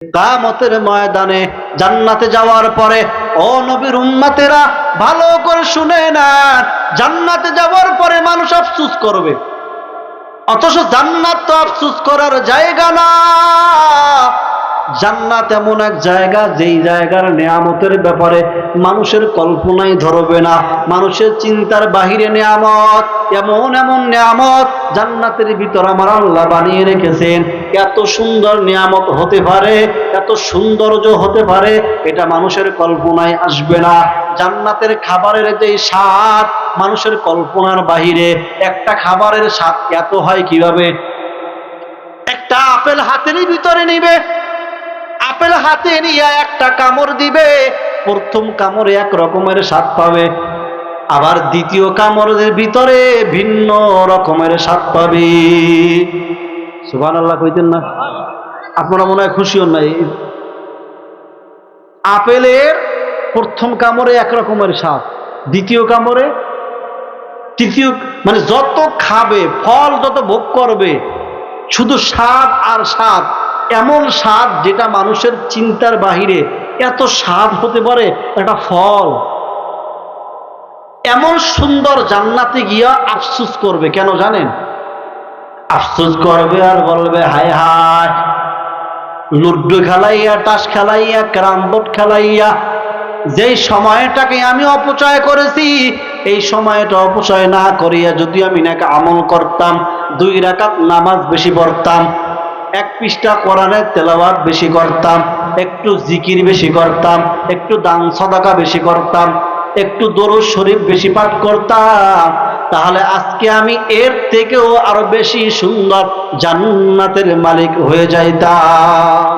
কিয়ামতের ময়দানে জান্নাতে যাওয়ার পরে, ও নবীর উম্মতেরা ভালো করে শুনে নেন, জান্নাতে যাওয়ার পরে মানুষ আফসোস করবে। অথচ জান্নাত তো আফসোস করার জায়গা না। জান্নাত এমন এক জায়গা, যেই জায়গার নিয়ামতের ব্যাপারে মানুষের কল্পনাই ধরবে না, মানুষের চিন্তার বাহিরে নিয়ামত। এমন এমন নিয়ামত জান্নাতের ভিতর আমার আল্লাহ বানিয়ে রেখেছেন। এত সুন্দর নিয়ামত হতে পারে, এত সৌন্দর্য হতে পারে, এটা মানুষের কল্পনায় আসবে না। জান্নাতের খাবারের যে স্বাদ মানুষের কল্পনার বাহিরে। একটা খাবারের স্বাদ এত হয় কিভাবে? একটা আপেল হাতের ভিতরে নিবে, আপেল হাতে নিয়ে একটা কামড় দিবে, প্রথম কামড়ে এক রকমের স্বাদ পাবে, আবার দ্বিতীয় কামড়ের ভিতরে ভিন্ন রকমের স্বাদ পাবে। সুবহানাল্লাহ কইতেন না? আপনারা মনে হয় খুশি হন নাই? আপেলের প্রথম কামড়ে এক রকমের স্বাদ, দ্বিতীয় কামড়ে, তৃতীয়, মানে যত খাবে, ফল যত ভোগ করবে, শুধু স্বাদ আর স্বাদ। এমন স্বাদ যেটা মানুষের চিন্তার বাহিরে। এত স্বাদ হতে পারে একটা ফল। এমন সুন্দর জান্নাতে গিয়া আফসোস করবে, কেন জানেন? আফসোস করবে আর বলবে, হায় হায়, লুড্ডু খেলাইয়া, তাস খেলাইয়া, ক্যারাম বোর্ড খেলাইয়া যেই সময়টাকে আমি অপচয় করেছি, এই সময়টা অপচয় না করিয়া যদি আমি নাকি আমল করতাম, 2 রাকাত নামাজ বেশি পড়তাম, 1 পৃষ্ঠা কোরআনের তেলাওয়াত বেশি করতাম, একটু জিকির বেশি করতাম, একটু দান সাদাকা বেশি করতাম, একটু দরুদ শরীফ বেশি পাঠ করতাম, তাহলে আজকে আমি এর থেকেও আরো বেশি সুন্দর জান্নাতের মালিক হয়ে যাইতাম।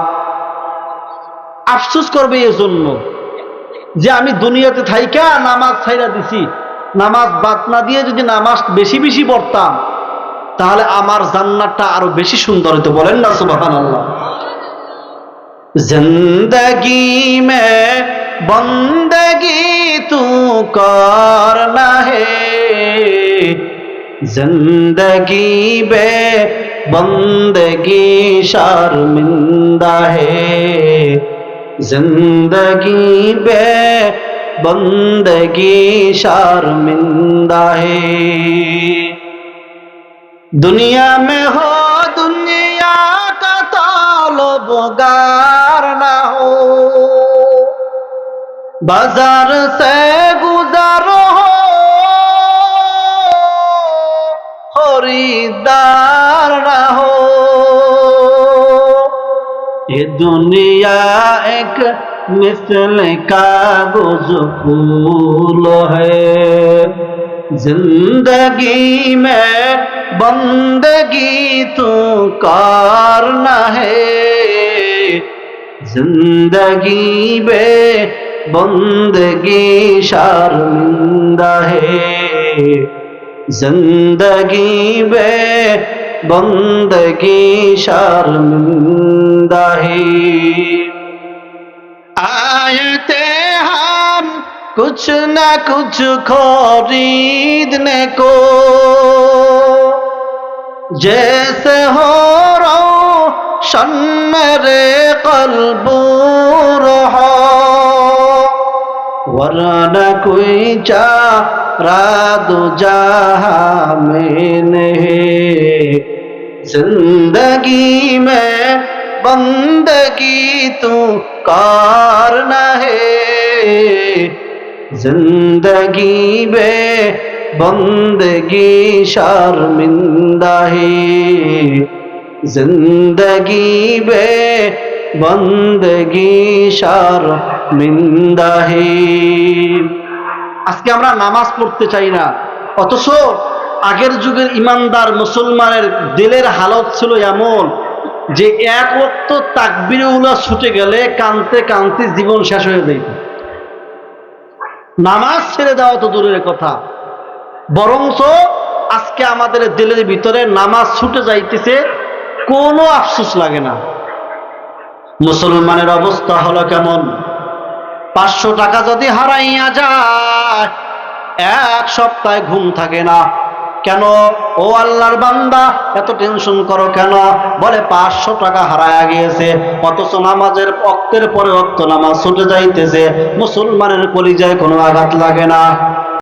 আফসোস করবে এজন্য যে আমি দুনিয়াতে থাইকা নামাজ ছাইরা দিছি, নামাজ বাদ না দিয়ে যদি নামাজ বেশি বেশি পড়তাম, তাহলে আমার জান্নাতটা আরো বেশি সুন্দর হতো। বলেন না সুবহানাল্লাহ? জিন্দেগি মে বন্দেগি তু করনা হে, জিন্দেগি বে বন্দেগি শর্মিন্দা হে, जिंदगी बे बंदगी शर्मिंदा है। दुनिया में हो दुनिया का ताल्लुबगार ना हो, बाजार से गुजर हो खरीदार ना हो। ये दुनिया एक मिसल कागज फूल है, जिंदगी में बंदगी तू करना है, जिंदगी में बंदगी शर्मिंदा है, जिंदगी में बंदगी शर्मिंदा है। आए थे हम कुछ न कुछ खरीदने को, जैसे हो रोशन मेरे क़ल्ब रहा, वरना कोई चारा दो जहां में नहीं, जिंदगी में बंदगी तू करना है, जिंदगी में बंदगी शर्मिंदा है, जिंदगी में बंदगी शर्मिंदा है। আজকে আমরা নামাজ পড়তে চাই না, অথচ আগের যুগের ইমানদার মুসলমানের দিলের হালত ছিল এমন যে এক ওয়াক্ত তাকবীরে উলা ছুটে গেলে কানতে কানতে জীবন শেষ হয়ে যেত। নামাজ ছেড়ে দেওয়া তো দূরের কথা, বরঞ্চ আজকে আমাদের দিলের ভিতরে নামাজ ছুটে যাইতেছে, কোনো আফসোস লাগে না। মুসলমানের অবস্থা হলো কেমন? 500 টাকা যদি হারাইয়া যায়, 1 সপ্তাহে ঘুম থাকে না, কেন ও আল্লাহর বান্দা এত টেনশন করো কেন? বলে 500 টাকা হারায়া গিয়েছে, অথচ নামাজের ওয়াক্তের পরে ওয়াক্ত নামাজ ছুটে যাইতেছে, মুসলমানের কলিজায় কোনো আঘাত লাগে না।